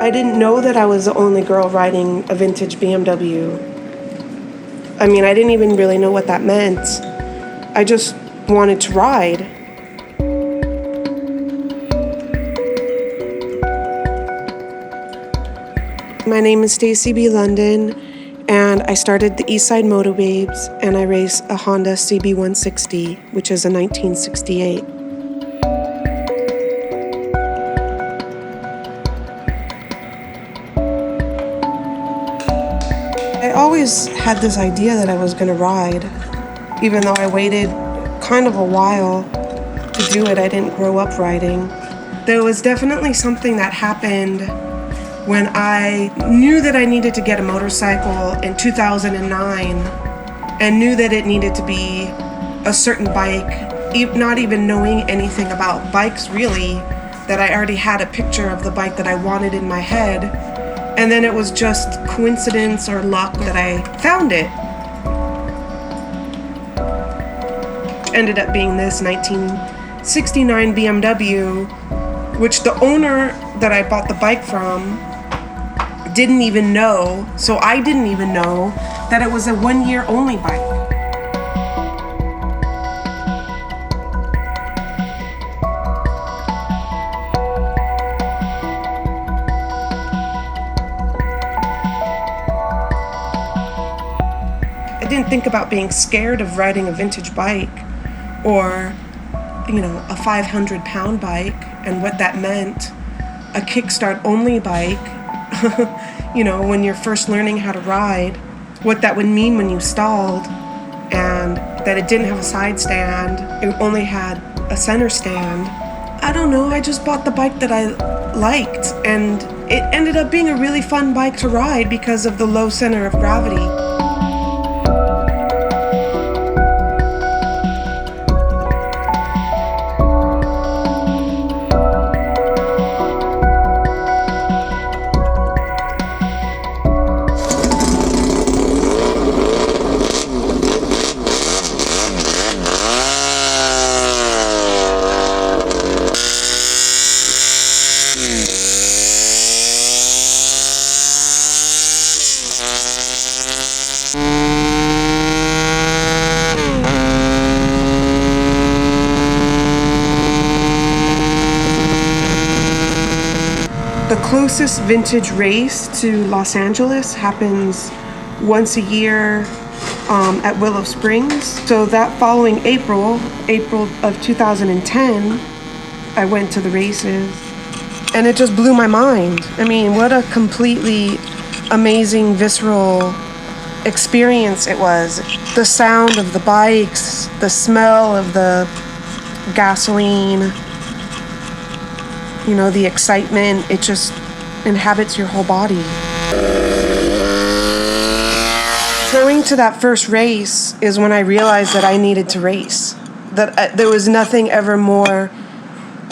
I didn't know that I was the only girl riding a vintage BMW. I mean, I didn't even really know what that meant. I just wanted to ride. My name is Stacie B London, and I started the Eastside Moto Babes, and I race a Honda CB160, which is a 1968. I always had this idea that I was going to ride, even though I waited kind of a while to do it. I didn't grow up riding. There was definitely something that happened when I knew that I needed to get a motorcycle in 2009 and knew that it needed to be a certain bike, not even knowing anything about bikes really, that I already had a picture of the bike that I wanted in my head. And then it was just coincidence or luck that I found it. Ended up being this 1969 BMW, which the owner that I bought the bike from didn't even know, so I didn't even know that it was a 1-year only bike. I didn't think about being scared of riding a vintage bike or, a 500-pound bike and what that meant, a kickstart only bike, when you're first learning how to ride, what that would mean when you stalled, and that it didn't have a side stand, it only had a center stand. I don't know, I just bought the bike that I liked, and it ended up being a really fun bike to ride because of the low center of gravity. The closest vintage race to Los Angeles happens once a year at Willow Springs. So that following April of 2010, I went to the races, and it just blew my mind. I mean, what a completely amazing, visceral experience it was. The sound of the bikes, the smell of the gasoline, the excitement, it just inhabits your whole body. Going to that first race is when I realized that I needed to race. That there was nothing ever more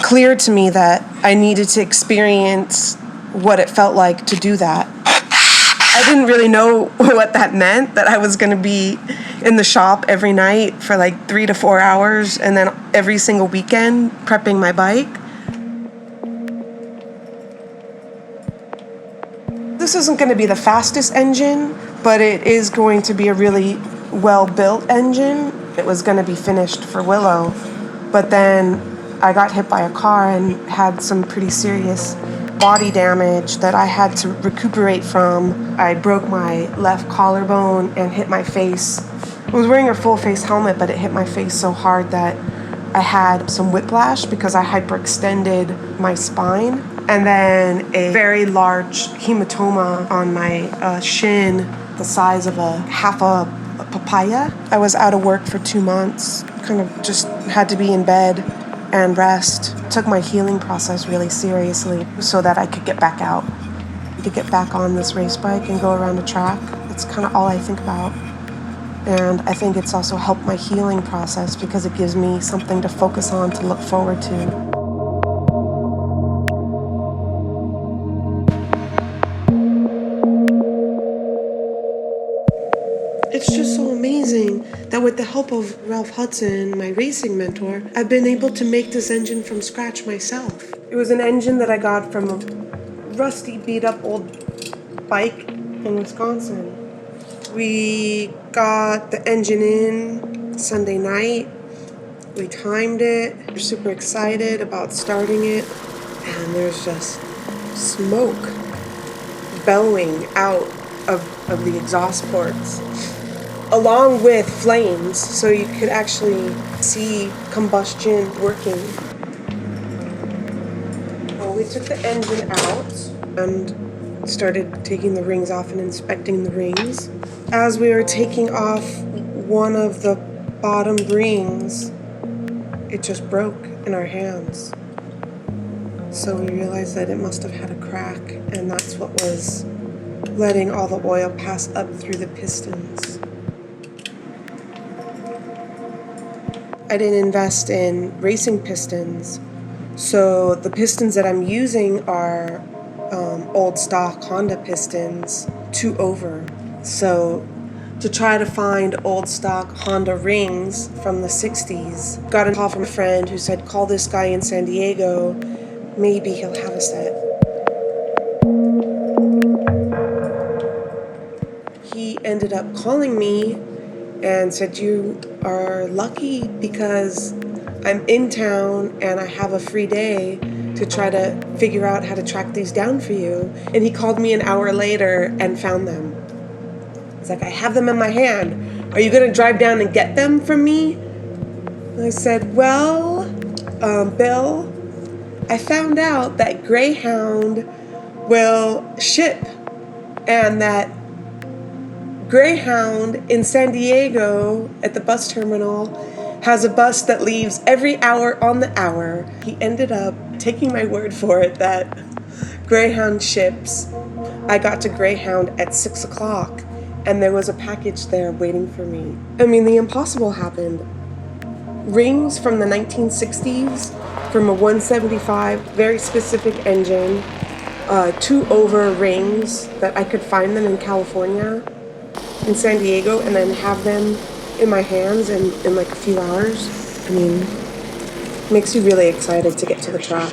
clear to me that I needed to experience what it felt like to do that. I didn't really know what that meant, that I was going to be in the shop every night for like 3 to 4 hours, and then every single weekend prepping my bike. This isn't going to be the fastest engine, but it is going to be a really well-built engine. It was going to be finished for Willow, but then I got hit by a car and had some pretty serious body damage that I had to recuperate from. I broke my left collarbone and hit my face. I was wearing a full face helmet, but it hit my face so hard that I had some whiplash because I hyperextended my spine. And then a very large hematoma on my shin, the size of half a papaya. I was out of work for 2 months, kind of just had to be in bed and rest. Took my healing process really seriously so that I could get back out, to get back on this race bike and go around the track. That's kind of all I think about. And I think it's also helped my healing process because it gives me something to focus on, to look forward to. It's just so amazing that with the help of Ralph Hudson, my racing mentor, I've been able to make this engine from scratch myself. It was an engine that I got from rusty, beat-up old bike in Wisconsin. We got the engine in Sunday night. We timed it. We're super excited about starting it. And there's just smoke bellowing out of the exhaust ports, along with flames, so you could actually see combustion working. Well, we took the engine out and started taking the rings off and inspecting the rings. As we were taking off one of the bottom rings, it just broke in our hands. So we realized that it must have had a crack, and that's what was letting all the oil pass up through the pistons. I didn't invest in racing pistons, so the pistons that I'm using are old stock Honda pistons, 2 over. So to try to find old stock Honda rings from the 60s, got a call from a friend who said, call this guy in San Diego, maybe he'll have a set. He ended up calling me and said, you are lucky because I'm in town and I have a free day to try to figure out how to track these down for you. And he called me an hour later and found them. He's like, I have them in my hand. Are you gonna drive down and get them from me? And I said, well, Bill, I found out that Greyhound will ship, and that Greyhound in San Diego at the bus terminal has a bus that leaves every hour on the hour. He ended up taking my word for it that Greyhound ships. I got to Greyhound at 6 o'clock and there was a package there waiting for me. I mean, the impossible happened. Rings from the 1960s from a 175, very specific engine, 2 over rings that I could find them in California, in San Diego, and then have them in my hands in like a few hours. I mean, makes you really excited to get to the track.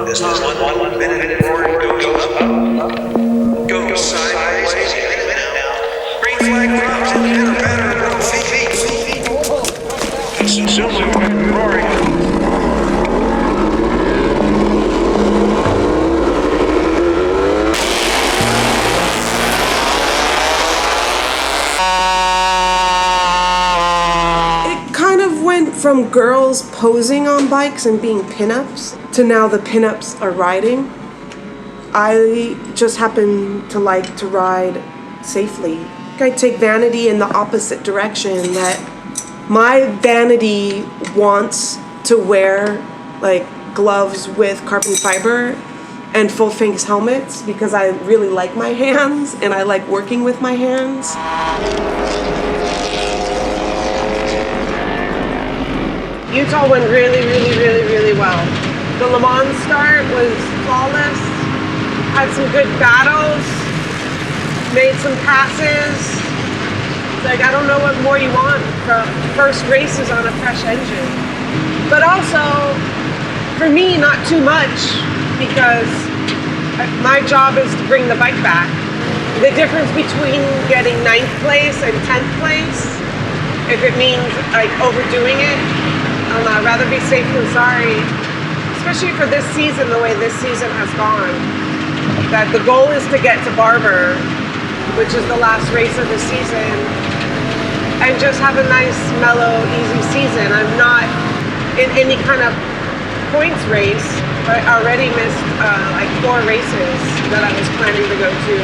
This is one minute go sideways, green flag drops in a matter of feet. Consuming roaring. From girls posing on bikes and being pinups to now the pinups are riding. I just happen to like to ride safely. I take vanity in the opposite direction, that my vanity wants to wear like gloves with carbon fiber and full face helmets because I really like my hands and I like working with my hands. Utah went really well. The Le Mans start was flawless. Had some good battles. Made some passes. Like, I don't know what more you want from first races on a fresh engine. But also, for me, not too much, because my job is to bring the bike back. The difference between getting 9th place and 10th place, if it means like overdoing it, I'd rather be safe than sorry, especially for this season, the way this season has gone. That the goal is to get to Barber, which is the last race of the season, and just have a nice, mellow, easy season. I'm not in any kind of points race. I already missed like 4 races that I was planning to go to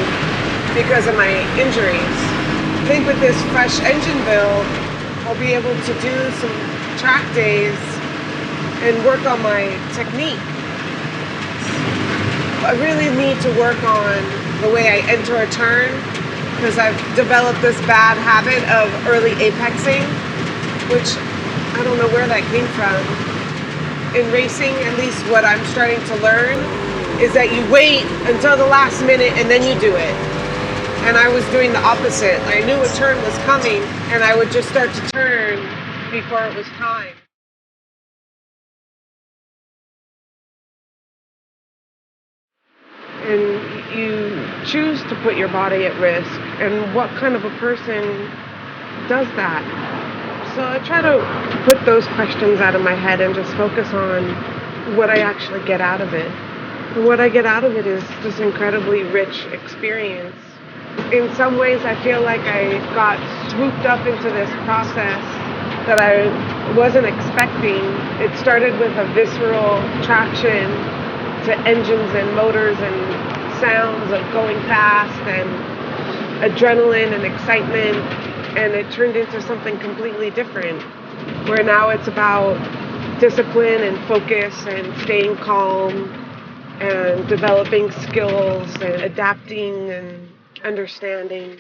because of my injuries. I think with this fresh engine build, I'll be able to do some track days and work on my technique. I really need to work on the way I enter a turn, because I've developed this bad habit of early apexing, which I don't know where that came from. In racing, at least what I'm starting to learn, is that you wait until the last minute and then you do it. And I was doing the opposite. I knew a turn was coming and I would just start to turn before it was time. and you choose to put your body at risk, and what kind of a person does that? So I try to put those questions out of my head and just focus on what I actually get out of it. And what I get out of it is this incredibly rich experience. In some ways, I feel like I got swooped up into this process that I wasn't expecting. It started with a visceral attraction to engines and motors and sounds of going fast and adrenaline and excitement, and it turned into something completely different, where now it's about discipline and focus and staying calm and developing skills and adapting and understanding.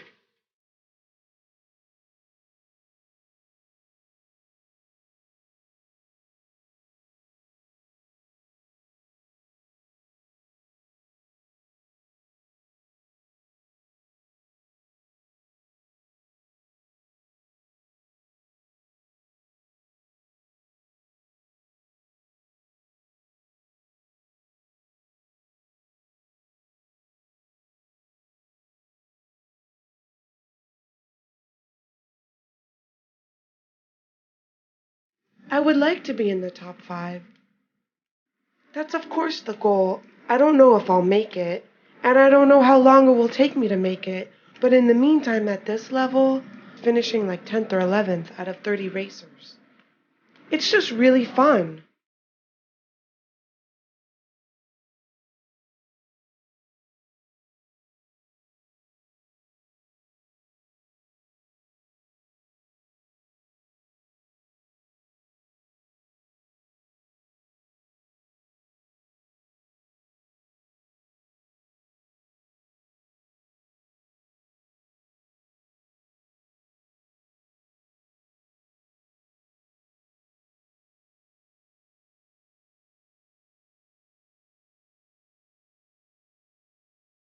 I would like to be in the top 5. That's of course the goal. I don't know if I'll make it, and I don't know how long it will take me to make it, but in the meantime, at this level, finishing like 10th or 11th out of 30 racers, it's just really fun.